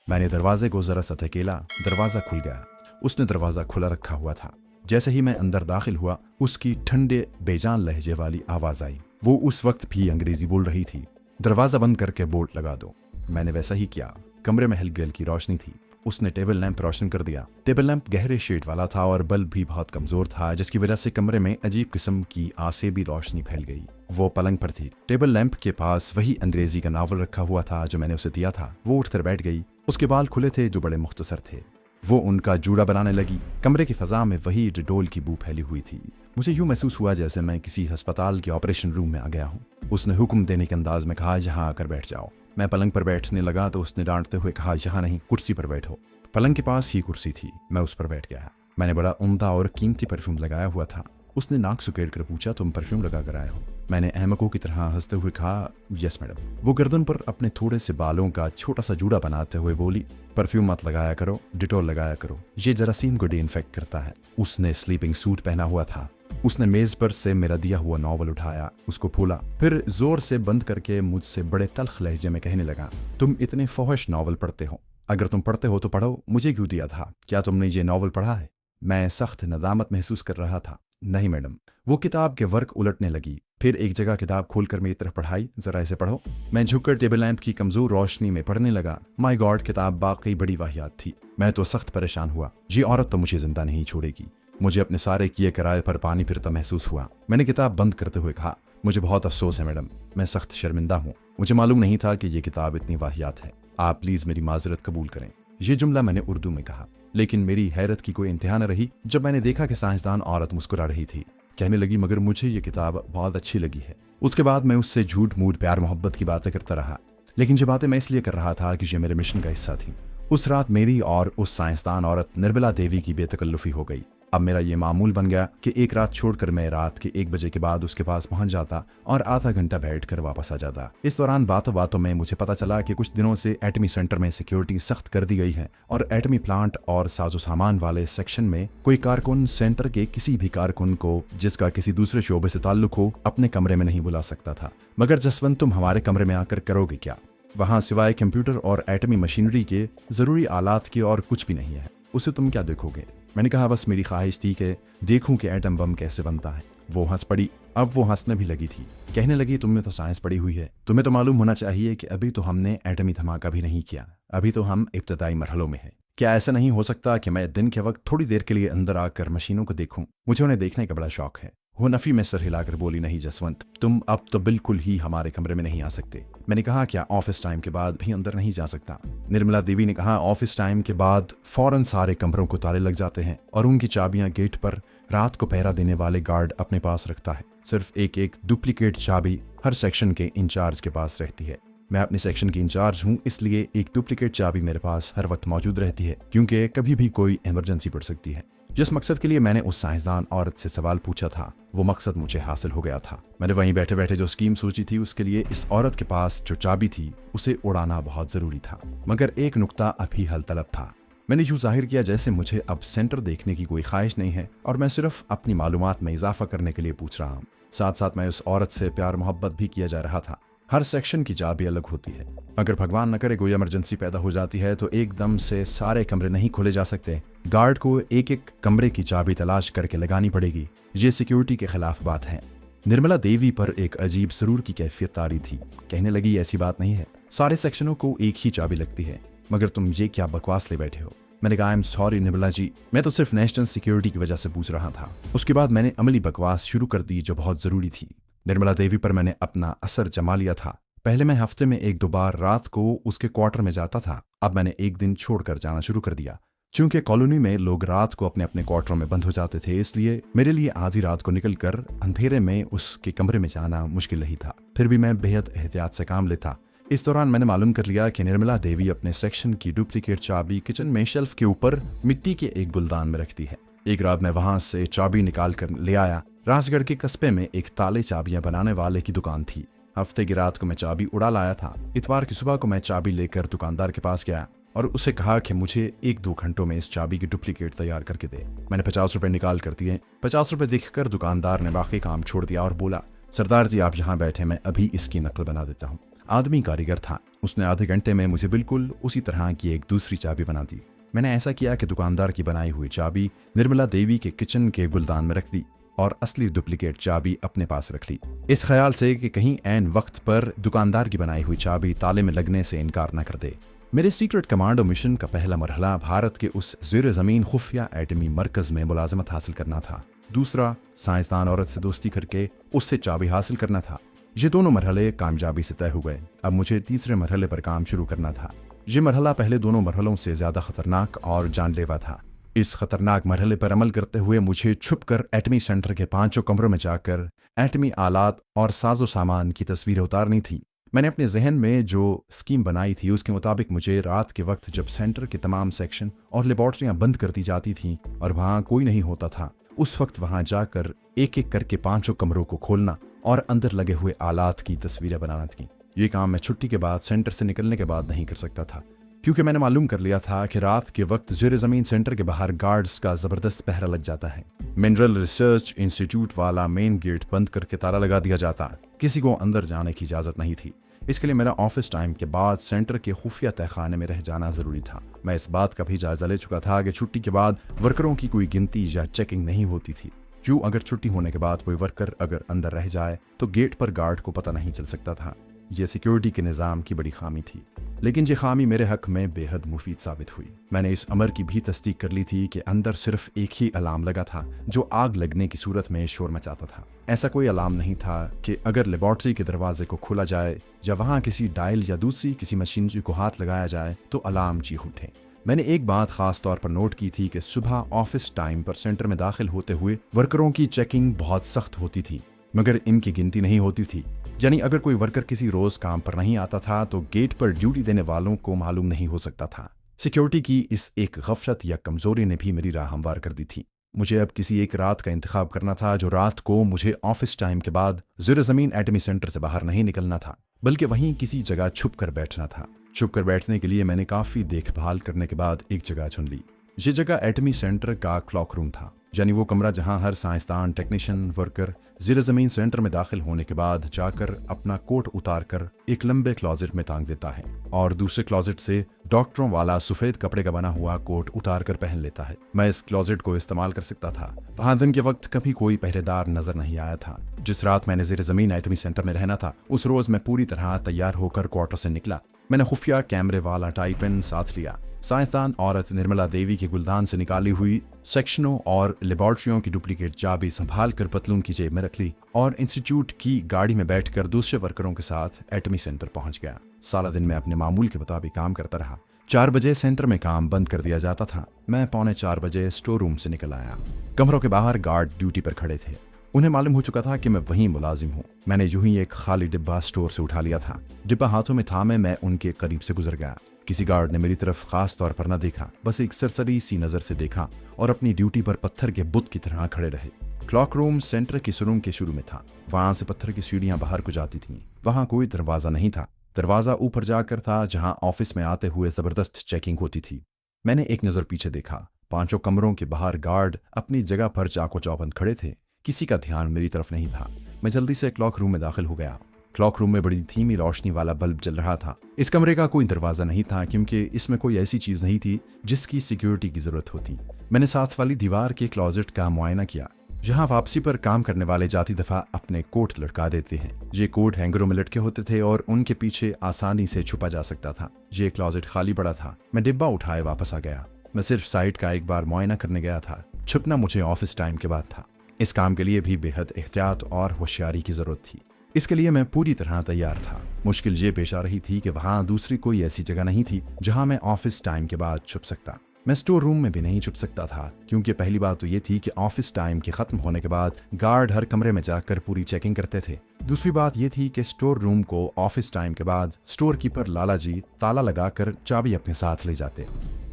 मैंने दरवाजे को जरा सा धकेला, दरवाजा खुल गया। उसने दरवाजा खुला रखा हुआ था। जैसे ही मैं अंदर दाखिल हुआ, उसकी ठंडे बेजान लहजे वाली आवाज आई। वो उस वक्त भी अंग्रेजी बोल रही थी। दरवाजा बंद करके बोर्ड लगा दो। मैंने वैसा ही किया। कमरे में हल्की हल्की रोशनी थी। उसने टेबल लैंप रोशन कर दिया। टेबल लैंप गहरे शेड वाला था और बल्ब भी बहुत कमजोर था, जिसकी वजह से कमरे में अजीब किस्म की आसेबी रोशनी फैल गई। वो पलंग पर थी। टेबल लैंप के पास वही अंग्रेजी का नावल रखा हुआ था जो मैंने उसे दिया था। वो उठकर बैठ गई। उसके बाल खुले थे जो बड़े मुख्तसर थे। वो उनका जूड़ा बनाने लगी। कमरे की फजा में वही डिटोल की बू फैली हुई थी। मुझे यूं महसूस हुआ जैसे मैं किसी अस्पताल के ऑपरेशन रूम में आ गया हूँ। उसने हुक्म देने के अंदाज में कहा, यहाँ आकर बैठ जाओ। मैं पलंग पर बैठने लगा तो उसने डांटते हुए कहा, यहाँ नहीं, कुर्सी पर बैठो। पलंग के पास ही कुर्सी थी। मैं उस पर बैठ गया। मैंने बड़ा उम्दा और कीमती परफ्यूम लगाया हुआ था। उसने नाक सुकेड़ कर पूछा, तुम परफ्यूम लगा कर आए हो? मैंने अहमकों की तरह हंसते हुए कहा, यस मैडम। वो गर्दन पर अपने थोड़े से बालों का छोटा सा जूड़ा बनाते हुए बोली, परफ्यूम मत लगाया करो, डिटोल लगाया करो, ये जरासीम को डिइंफेक्ट करता है। उसने स्लीपिंग सूट पहना हुआ था। उसने मेज पर से मेरा दिया हुआ नॉवल उठाया, उसको खोला, फिर जोर से बंद करके मुझसे बड़े तल्ख लहजे में कहने लगा, तुम इतने फौहश नॉवल पढ़ते हो, अगर तुम पढ़ते हो तो पढ़ो, मुझे क्यों दिया था? क्या तुमने ये नॉवल पढ़ा है? मैं सख्त नदामत महसूस कर रहा था। नहीं मैडम। वो किताब के वर्क उलटने लगी, फिर एक जगह किताब खोलकर मेरी तरफ पढ़ाई, जरा इसे पढ़ो। मैं झुककर टेबल लैंप की कमजोर रोशनी में पढ़ने लगा। माय गॉड, किताब वाकई बड़ी वाहियात थी। मैं तो सख्त परेशान हुआ। ये औरत तो मुझे जिंदा नहीं छोड़ेगी। मुझे अपने सारे किए किराए पर पानी फिरता महसूस हुआ। मैंने किताब बंद करते हुए कहा, मुझे बहुत अफसोस है मैडम, मैं सख्त शर्मिंदा हूँ। मुझे मालूम नहीं था कि यह किताब इतनी वाहियात है। आप प्लीज मेरी माजरत कबूल करें। यह जुमला मैंने उर्दू में कहा, लेकिन मेरी हैरत की कोई इंतहा न रही जब मैंने देखा कि साइंसदान औरत मुस्कुरा रही थी। कहने लगी, मगर मुझे ये किताब बहुत अच्छी लगी है। उसके बाद मैं उससे झूठ मूठ प्यार मोहब्बत की बातें करता रहा, लेकिन ये बातें मैं इसलिए कर रहा था कि ये मेरे मिशन का हिस्सा थी। उस रात मेरी और उस साइंसदान औरत निर्मला देवी की बेतकल्लुफी हो गई। अब मेरा ये मामूल बन गया कि एक रात छोड़कर मैं रात के 1 बजे के बाद उसके पास पहुंच जाता और आधा घंटा बैठकर वापस आ जाता। इस दौरान बातों बातों में मुझे पता चला कि कुछ दिनों से एटमी सेंटर में सिक्योरिटी सख्त कर दी गई है और एटमी प्लांट और साजो सामान वाले सेक्शन में कोई कारकुन सेंटर के किसी भी कारकुन को जिसका किसी दूसरे शोबे से ताल्लुक हो अपने कमरे में नहीं बुला सकता था। मगर जसवंत, तुम हमारे कमरे में आकर करोगे क्या? वहां सिवाय कंप्यूटर और एटमी मशीनरी के जरूरी आलात के और कुछ भी नहीं है। उसे तुम क्या देखोगे? मैंने कहा, बस मेरी ख्वाहिश थी कि देखूं कि एटम बम कैसे बनता है। वो हंस पड़ी। अब वो हंसने भी लगी थी। कहने लगी, तुमने तो साइंस पढ़ी हुई है, तुम्हें तो मालूम होना चाहिए कि अभी तो हमने एटमी धमाका भी नहीं किया, अभी तो हम इब्तदाई मरहलों में हैं। क्या ऐसा नहीं हो सकता कि मैं दिन के वक्त थोड़ी देर के लिए अंदर आकर मशीनों को देखूं? मुझे उन्हें देखने का बड़ा शौक है। वो नफी में सर हिलाकर बोली, नहीं जसवंत, तुम अब तो बिल्कुल ही हमारे कमरे में नहीं आ सकते। मैंने कहा, क्या ऑफिस टाइम के बाद भी अंदर नहीं जा सकता? निर्मला देवी ने कहा, ऑफिस टाइम के बाद फौरन सारे कमरों को ताले लग जाते हैं और उनकी चाबियां गेट पर रात को पहरा देने वाले गार्ड अपने पास रखता है। सिर्फ एक डुप्लीकेट चाबी हर सेक्शन के इंचार्ज के पास रहती है। मैं अपने सेक्शन की इंचार्ज हूँ, इसलिए एक डुप्लीकेट चाबी मेरे पास हर वक्त मौजूद रहती है, क्योंकि कभी भी कोई इमरजेंसी पड़ सकती है। जिस मकसद के लिए मैंने उस साइंसदान औरत से सवाल पूछा था, वो मकसद मुझे हासिल हो गया था। मैंने वहीं बैठे बैठे जो स्कीम सोची थी, उसके लिए इस औरत के पास जो चाबी थी उसे उड़ाना बहुत जरूरी था। मगर एक नुक्ता अभी हल तलब था। मैंने यूं जाहिर किया जैसे मुझे अब सेंटर देखने की कोई ख्वाहिश नहीं है और मैं सिर्फ अपनी मालूमात में इजाफा करने के लिए पूछ रहा हूँ। साथ साथ मैं उस औरत से प्यार मोहब्बत भी किया जा रहा था। हर सेक्शन की चाबी अलग होती है। अगर भगवान न करे कोई इमरजेंसी पैदा हो जाती है तो एकदम से सारे कमरे नहीं खोले जा सकते। गार्ड को एक एक कमरे की चाबी तलाश करके लगानी पड़ेगी। ये सिक्योरिटी के खिलाफ बात है। निर्मला देवी पर एक अजीब सरूर की कैफियत तारी थी। कहने लगी, ऐसी बात नहीं है, सारे सेक्शनों को एक ही चाबी लगती है। मगर तुम ये क्या बकवास ले बैठे हो? मैंने कहा, I am sorry Nirmala ji, मैं तो सिर्फ नेशनल सिक्योरिटी की वजह से पूछ रहा था। उसके बाद मैंने अमली बकवास शुरू कर दी जो बहुत जरूरी थी। निर्मला देवी पर मैंने अपना असर जमा लिया था। पहले मैं हफ्ते में 1-2 बार रात को उसके क्वार्टर में जाता था। अब मैंने एक दिन छोड़कर जाना शुरू कर दिया। चूंकि कॉलोनी में लोग रात को अपने अपने क्वार्टरों में बंद हो जाते थे, इसलिए मेरे लिए आधी रात को निकलकर अंधेरे में उसके कमरे में जाना मुश्किल नहीं था। फिर भी मैं बेहद एहतियात से काम लेता। इस दौरान मैंने मालूम कर लिया कि निर्मला देवी अपने सेक्शन की डुप्लीकेट चाबी किचन में शेल्फ के ऊपर मिट्टी के एक गुलदान में रखती है। एक रात मैं वहां से चाबी निकाल कर ले आया। राजगढ़ के कस्बे में एक ताले चाबियां बनाने वाले की दुकान थी। हफ्ते की रात को मैं चाबी उड़ा लाया था। इतवार की सुबह को मैं चाबी लेकर दुकानदार के पास गया और उसे कहा कि मुझे 1-2 घंटों में इस चाबी की डुप्लीकेट तैयार करके दे। मैंने 50 रुपए निकाल कर दिए। 50 रुपए देखकर दुकानदार ने बाकी काम छोड़ दिया और बोला, सरदार जी आप यहाँ बैठे, मैं अभी इसकी नकल बना देता हूँ। आदमी कारीगर था। उसने आधे घंटे में मुझे बिल्कुल उसी तरह की एक दूसरी चाबी बना दी। मैंने ऐसा किया कि दुकानदार की बनाई हुई चाबी निर्मला देवी के किचन के गुलदान में रख दी और असली डुप्लीकेट चाबी अपने पास रख ली, इस ख्याल से कि कहीं ऐन वक्त पर दुकानदार की बनाई हुई चाबी ताले में लगने से इनकार न कर दे। मेरे सीक्रेट कमांडो मिशन का पहला मरहला भारत के उस ज़ेर ज़मीन खुफिया एटमी मरकज में मुलाजमत हासिल करना था। दूसरा, साइंसदान औरत से दोस्ती करके उससे चाबी हासिल करना था। ये दोनों मरहले कामयाबी से तय हुए। अब मुझे तीसरे मरहले पर काम शुरू करना था। ये मरहला पहले दोनों मरहलों से ज्यादा खतरनाक और जानलेवा था। इस खतरनाक मरहले पर अमल करते हुए मुझे छुपकर एटमी सेंटर के 5 कमरों में जाकर एटमी आलात और साजो सामान की तस्वीरें उतारनी थी। मैंने अपने जहन में जो स्कीम बनाई थी उसके मुताबिक मुझे रात के वक्त जब सेंटर के तमाम सेक्शन और लेबॉर्ट्रियां बंद कर दी जाती थीं और वहां कोई नहीं होता था, उस वक्त वहां जाकर एक एक करके 5 कमरों को खोलना और अंदर लगे हुए आलात की तस्वीरें बनाना थी। ये काम मैं छुट्टी के बाद सेंटर से निकलने के बाद नहीं कर सकता था, क्योंकि मैंने मालूम कर लिया था कि रात के वक्त ज़ेर ज़मीन सेंटर के बाहर गार्ड्स का ज़बरदस्त पहरा लग जाता है। मिनरल रिसर्च इंस्टीट्यूट वाला मेन गेट बंद करके ताला लगा दिया जाता। किसी को अंदर जाने की इजाज़त नहीं थी। इसके लिए मेरा ऑफिस टाइम के बाद सेंटर के खुफिया तहखाने में रह जाना ज़रूरी था। मैं इस बात का भी जायज़ा ले चुका था कि छुट्टी के बाद वर्करों की कोई गिनती या चेकिंग नहीं होती थी। जो अगर छुट्टी होने के बाद कोई वर्कर अगर अंदर रह जाए तो गेट पर गार्ड को पता नहीं चल सकता था। यह सिक्योरिटी के निज़ाम की बड़ी खामी थी, लेकिन ये खामी मेरे हक में बेहद मुफीद साबित हुई। मैंने इस अमर की भी तस्दीक कर ली थी कि अंदर सिर्फ एक ही अलार्म लगा था जो आग लगने की सूरत में शोर मचाता था। ऐसा कोई अलार्म नहीं था कि अगर लेबॉर्ट्री के दरवाजे को खोला जाए या वहां किसी डायल या दूसरी किसी मशीनरी को हाथ लगाया जाए तो अलार्म चीख उठे। मैंने एक बात खास तौर पर नोट की थी कि सुबह ऑफिस टाइम पर सेंटर में दाखिल होते हुए वर्करों की चेकिंग बहुत सख्त होती थी, मगर इनकी गिनती नहीं होती थी। यानी अगर कोई वर्कर किसी रोज काम पर नहीं आता था तो गेट पर ड्यूटी देने वालों को मालूम नहीं हो सकता था। सिक्योरिटी की इस एक गफलत या कमजोरी ने भी मेरी राह हमवार कर दी थी। मुझे अब किसी एक रात का इंतखाब करना था जो रात को मुझे ऑफिस टाइम के बाद ज़ेर ज़मीन एटमी सेंटर से बाहर नहीं निकलना था, बल्कि वहीं किसी जगह छुप कर बैठना था। छुप कर बैठने के लिए मैंने काफ़ी देखभाल करने के बाद एक जगह चुन ली। ये जगह एटमी सेंटर का क्लॉक रूम था, यानी वो कमरा जहां हर साइंसदान टेक्नीशियन वर्कर ज़ेर ज़मीन सेंटर में दाखिल होने के बाद जाकर अपना कोट उतार कर एक लंबे क्लोजेट में टांग देता है और दूसरे क्लोजेट से डॉक्टरों वाला सफ़ेद कपड़े का बना हुआ कोट उतार कर पहन लेता है। मैं इस क्लोजेट को इस्तेमाल कर सकता था। वहां दिन के वक्त कभी कोई पहरेदार नजर नहीं आया था। जिस रात मैंने ज़ेर ज़मीन एटमी सेंटर में रहना था उस रोज मैं पूरी तरह तैयार होकर क्वार्टर से निकला। मैंने खुफिया कैमरे वाला टाई पेन साथ लिया। साइंसदान औरत निर्मला देवी के गुलदान से निकाली हुई सेक्शनों और लेबॉर्ट्रियों की डुप्लीकेट चाबी संभाल कर पतलून की जेब में रख ली और इंस्टीट्यूट की गाड़ी में बैठकर दूसरे वर्करों के साथ एटमी सेंटर पहुंच गया। सारा दिन मैं अपने मामूल के मुताबिक काम करता रहा। 4 बजे सेंटर में काम बंद कर दिया जाता था। मैं 3:45 बजे स्टोर रूम से निकल आया। कमरों के बाहर गार्ड ड्यूटी पर खड़े थे। उन्हें मालूम हो चुका था कि मैं वहीं मुलाजिम हूँ। मैंने यूं ही एक खाली डिब्बा स्टोर से उठा लिया था। डिब्बा हाथों में थामे मैं उनके करीब से गुजर गया। किसी गार्ड ने मेरी तरफ खास तौर पर न देखा, बस एक सरसरी सी नजर से देखा और अपनी ड्यूटी पर पत्थर के बुत की तरह खड़े रहे। क्लॉक रूम सेंटर की सुरंग के शुरू में था। वहां से पत्थर की सीढ़ियां बाहर को जाती थीं। वहां कोई दरवाजा नहीं था। दरवाजा ऊपर जाकर था जहां ऑफिस में आते हुए जबरदस्त चेकिंग होती थी। मैंने एक नजर पीछे देखा। 5 कमरों के बाहर गार्ड अपनी जगह पर चाको चौबंद खड़े थे। किसी का ध्यान मेरी तरफ नहीं था। मैं जल्दी से क्लॉक रूम में दाखिल हो गया। क्लॉक रूम में बड़ी धीमी रोशनी वाला बल्ब जल रहा था। इस कमरे का कोई दरवाजा नहीं था क्योंकि इसमें कोई ऐसी चीज नहीं थी जिसकी सिक्योरिटी की जरूरत होती। मैंने साथ वाली दीवार के क्लोजेट का मुआयना किया जहां वापसी पर काम करने वाले जाती दफा अपने कोट लटका देते हैं। ये कोट हैंगरों में लटके होते थे और उनके पीछे आसानी से छुपा जा सकता था। ये क्लोजेट खाली पड़ा था। मैं डिब्बा उठाए वापस आ गया। मैं सिर्फ साइट का एक बार मुआयना करने गया था। छुपना मुझे ऑफिस टाइम के बाद था। इस काम के लिए भी बेहद एहतियात और होशियारी की जरूरत थी। इसके लिए मैं पूरी तरह तैयार था। मुश्किल ये पेश आ रही थी कि वहां दूसरी कोई ऐसी जगह नहीं थी जहां मैं ऑफिस टाइम के बाद छुप सकता। मैं स्टोर रूम में भी नहीं छुप सकता था क्योंकि पहली बात तो ये थी कि ऑफिस टाइम के खत्म होने के बाद गार्ड हर कमरे में जाकर पूरी चेकिंग करते थे। दूसरी बात ये थी कि स्टोर रूम को ऑफिस टाइम के बाद स्टोर कीपर लाला जी ताला लगाकर चाबी अपने साथ ले जाते।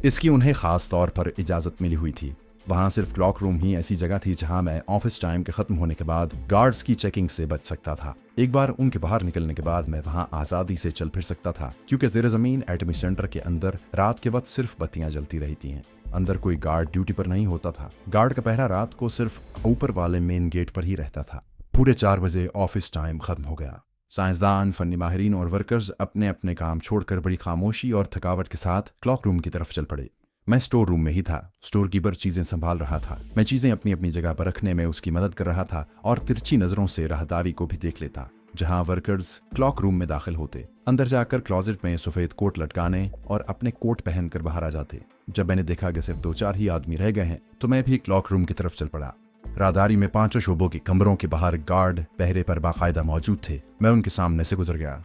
इसकी उन्हें खास तौर पर इजाजत मिली हुई थी। वहां सिर्फ क्लॉक रूम ही ऐसी जगह थी जहां मैं ऑफिस टाइम के खत्म होने के बाद गार्ड्स की चेकिंग से बच सकता था। एक बार उनके बाहर निकलने के बाद मैं वहां आजादी से चल फिर सकता था क्योंकि ज़ेर ज़मीन एटमी सेंटर के अंदर रात के वक्त सिर्फ बत्तियां जलती रहती हैं। अंदर कोई गार्ड ड्यूटी पर नहीं होता था। गार्ड का पहरा रात को सिर्फ ऊपर वाले मेन गेट पर ही रहता था। पूरे 4 बजे ऑफिस टाइम खत्म हो गया। साइंसदान, फन्नी माहिरीन और वर्कर्स अपने अपने काम छोड़कर बड़ी खामोशी और थकावट के साथ क्लॉक रूम की तरफ चल पड़े। मैं स्टोर रूम में ही था। स्टोर कीपर चीजें संभाल रहा था। मैं चीजें अपनी अपनी जगह पर रखने में उसकी मदद कर रहा था और तिरछी नजरों से राहदारी को भी देख लेता। जहां वर्कर्स क्लॉक रूम में दाखिल होते, अंदर जाकर क्लोजेट में सफेद कोट लटकाने और अपने कोट पहनकर बाहर आ जाते। जब मैंने देखा कि सिर्फ 2-4 ही आदमी रह गए हैं तो मैं भी क्लॉक रूम की तरफ चल पड़ा। राहदारी में 5 शोबों के कमरों के बाहर गार्ड पहरे पर बाकायदा मौजूद थे। मैं उनके सामने से गुजर गया।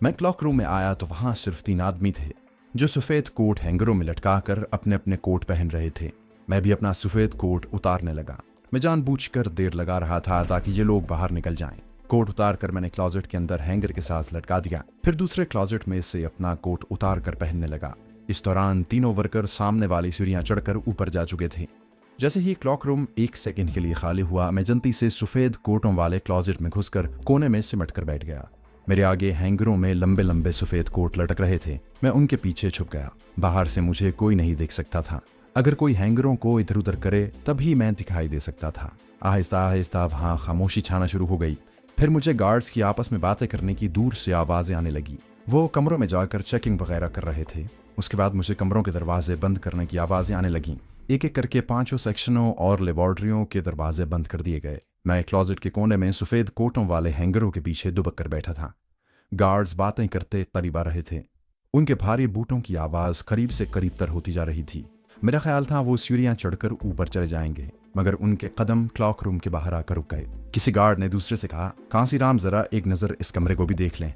मैं क्लॉक रूम में आया तो वहां सिर्फ 3 आदमी थे जो सफेद कोट हैंगरों में लटका कर अपने अपने कोट पहन रहे थे। मैं भी अपना सफेद कोट उतारने लगा। मैं जानबूझकर देर लगा रहा था ताकि ये लोग बाहर निकल जाएं। कोट उतार कर मैंने क्लोजेट के अंदर हैंगर के साथ लटका दिया। फिर दूसरे क्लोजेट में से अपना कोट उतार कर पहनने लगा। इस दौरान तीनों वर्कर सामने वाली सीढ़ियां चढ़कर ऊपर जा चुके थे। जैसे ही क्लॉक रूम 1 सेकंड के लिए खाली हुआ, मैं जल्दी से सफेद कोटों वाले क्लोजेट में घुसकर कोने में सिमट कर बैठ गया। मेरे आगे हैंगरों में लंबे लंबे सफेद कोट लटक रहे थे। मैं उनके पीछे छुप गया। बाहर से मुझे कोई नहीं देख सकता था। अगर कोई हैंगरों को इधर उधर करे तभी मैं दिखाई दे सकता था। आहिस्ता आहिस्ता वहां खामोशी छाना शुरू हो गई। फिर मुझे गार्ड्स की आपस में बातें करने की दूर से आवाजें आने लगी। वो कमरों में जाकर चेकिंग वगैरह कर रहे थे। उसके बाद मुझे कमरों के दरवाजे बंद करने की आवाजें आने लगीं। एक एक करके 5 सेक्शनों और लेबॉर्ट्रियों के दरवाजे बंद कर दिए गए। मैं क्लोजेट के कोने में सफेद कोटों वाले हैंगरों के पीछे दुबक कर बैठा था। गार्ड्स बातें करते करीब आ रहे थे। उनके भारी बूटों की आवाज करीब से करीब तर होती जा रही थी। मेरा ख्याल था वो सीढ़ियां चढ़कर ऊपर चले जाएंगे, मगर उनके कदम क्लॉक रूम के बाहर आकर रुक गए। किसी गार्ड ने दूसरे से कहा, कांसीराम जरा एक नजर इस कमरे को भी देख लें,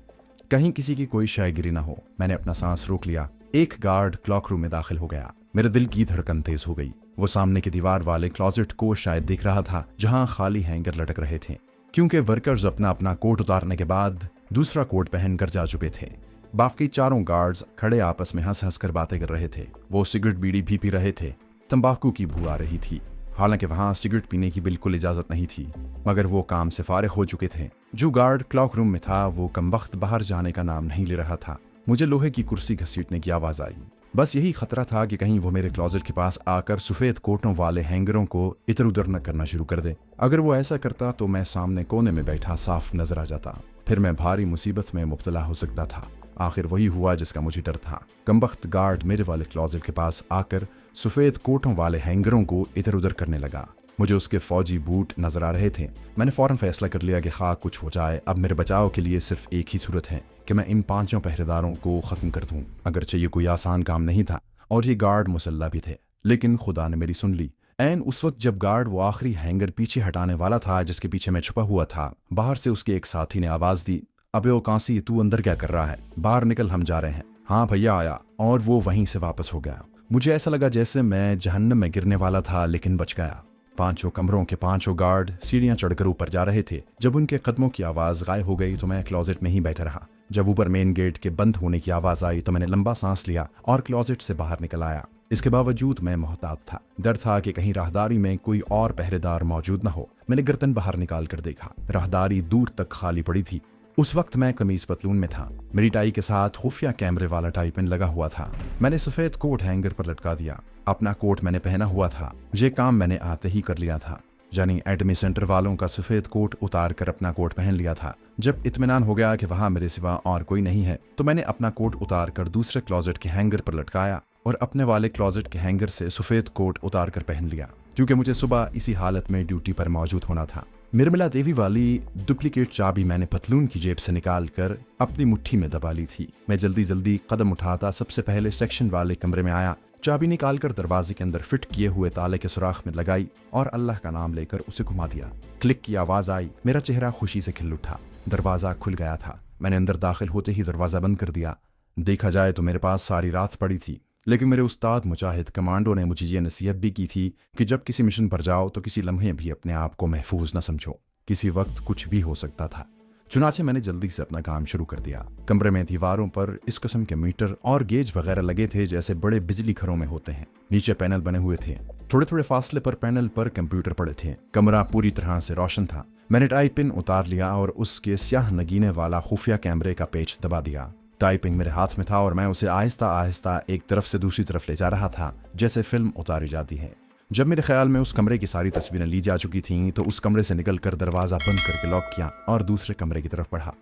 कहीं किसी की कोई शायगिरी ना हो। मैंने अपना सांस रोक लिया। एक गार्ड क्लॉक रूम में दाखिल हो गया। मेरे दिल की धड़कन तेज हो गई। वो सामने की दीवार वाले क्लोजेट को शायद देख रहा था जहां खाली हैंगर लटक रहे थे, क्योंकि वर्कर्स अपना अपना कोट उतारने के बाद दूसरा कोट पहनकर जा चुके थे। बाकी चारों गार्ड्स खड़े आपस में हंस हंस कर बातें कर रहे थे। वो सिगरेट बीड़ी भी पी रहे थे। तंबाकू की बू आ रही थी। हालांकि वहां सिगरेट पीने की बिल्कुल इजाजत नहीं थी, मगर वो काम से फारिग हो चुके थे। जो गार्ड क्लॉक रूम में था वो कमबख्त बाहर जाने का नाम नहीं ले रहा था। मुझे लोहे की कुर्सी घसीटने की आवाज आई। बस यही खतरा था कि कहीं वो मेरे क्लोजेट के पास आकर सफेद कोटों वाले हैंगरों को इधर उधर न करना शुरू कर दे। अगर वो ऐसा करता तो मैं सामने कोने में बैठा साफ नजर आ जाता। फिर मैं भारी मुसीबत में मुब्तला हो सकता था। आखिर वही हुआ जिसका मुझे डर था। कमबख्त गार्ड मेरे वाले क्लोजेट के पास आकर सफेद कोटों वाले हैंगरों को इधर उधर करने लगा। मुझे उसके फौजी बूट नजर आ रहे थे। मैंने फौरन फैसला कर लिया कि खा कुछ हो जाए, अब मेरे बचाव के लिए सिर्फ एक ही सूरत है कि मैं इन 5 पहरेदारों को खत्म कर दूं। अगरचे ये कोई आसान काम नहीं था और ये गार्ड मुसल्ला भी थे, लेकिन खुदा ने मेरी सुन ली। ऐन उस वक्त जब गार्ड वो आखिरी हैंगर पीछे हटाने वाला था जिसके पीछे मैं छुपा हुआ था, बाहर से उसके एक साथी ने आवाज दी, अबे ओ कांसी, तू अंदर क्या कर रहा है? बाहर निकल, हम जा रहे हैं। हाँ भैया आया, और वो वहीं से वापस हो गया। मुझे ऐसा लगा जैसे मैं जहन्नम में गिरने वाला था, लेकिन बच गया। 5 कमरों के 5 गार्ड सीढ़ियां चढ़कर ऊपर जा रहे थे। जब उनके कदमों की आवाज गायब हो गई तो मैं क्लोजेट में ही बैठा रहा। जब ऊपर मेन गेट के बंद होने की आवाज आई तो मैंने लंबा सांस लिया और क्लोजेट से बाहर निकल आया। इसके बावजूद मैं मोहतात था। डर था कि कहीं राहदारी में कोई और पहरेदार मौजूद न हो। मैंने गर्दन बाहर निकाल कर देखा। राहदारी दूर तक खाली पड़ी थी। उस वक्त मैं कमीज पतलून में था। मेरी टाई के साथ खुफिया कैमरे वाला टाई पिन लगा हुआ था। मैंने सफेद कोट हैंगर पर लटका दिया। अपना कोट मैंने पहना हुआ था। ये काम मैंने आते ही कर लिया था, यानी एडमी सेंटर वालों का सफेद कोट उतार कर अपना कोट पहन लिया था। जब इत्मीनान हो गया कि वहां मेरे सिवा और कोई नहीं है तो मैंने अपना कोट उतार कर दूसरे क्लोजेट के हैंगर पर लटकाया और अपने वाले क्लोजेट के हैंगर से सफेद कोट उतार कर पहन लिया, क्योंकि मुझे सुबह इसी हालत में ड्यूटी पर मौजूद होना था। निर्मला देवी वाली डुप्लीकेट चाबी मैंने पतलून की जेब से निकाल कर अपनी मुट्ठी में दबा ली थी। मैं जल्दी जल्दी कदम उठाता सबसे पहले सेक्शन वाले कमरे में आया। चाबी निकालकर दरवाजे के अंदर फिट किए हुए ताले के सुराख में लगाई और अल्लाह का नाम लेकर उसे घुमा दिया। क्लिक की आवाज आई। मेरा चेहरा खुशी से खिल उठा। दरवाजा खुल गया था। मैंने अंदर दाखिल होते ही दरवाजा बंद कर दिया। देखा जाए तो मेरे पास सारी रात पड़ी थी, लेकिन मेरे उस्ताद मुजाहिद कमांडो ने मुझे ये नसीहत भी की थी कि जब किसी मिशन पर जाओ तो किसी लम्हे भी अपने आप को महफूज न समझो। किसी वक्त कुछ भी हो सकता था। चुनाचे मैंने जल्दी से अपना काम शुरू कर दिया। कमरे में दीवारों पर इस किस्म के मीटर और गेज वगैरह लगे थे जैसे बड़े बिजली घरों में होते हैं। नीचे पैनल बने हुए थे। थोड़े थोड़े फासले पर पैनल पर कंप्यूटर पड़े थे। कमरा पूरी तरह से रोशन था। मैंने टाई पिन उतार लिया और उसके स्याह नगीने वाला खुफिया कैमरे का पेच दबा दिया। टाइपिंग मेरे हाथ में था और मैं उसे आहिस्ता आहिस्ता एक तरफ से दूसरी तरफ ले जा रहा था, जैसे फिल्म उतारी जाती है। जब मेरे ख्याल में उस कमरे की सारी तस्वीरें ली जा चुकी थीं तो उस कमरे से निकलकर दरवाजा बंद करके लॉक किया और दूसरे कमरे की तरफ बढ़ा।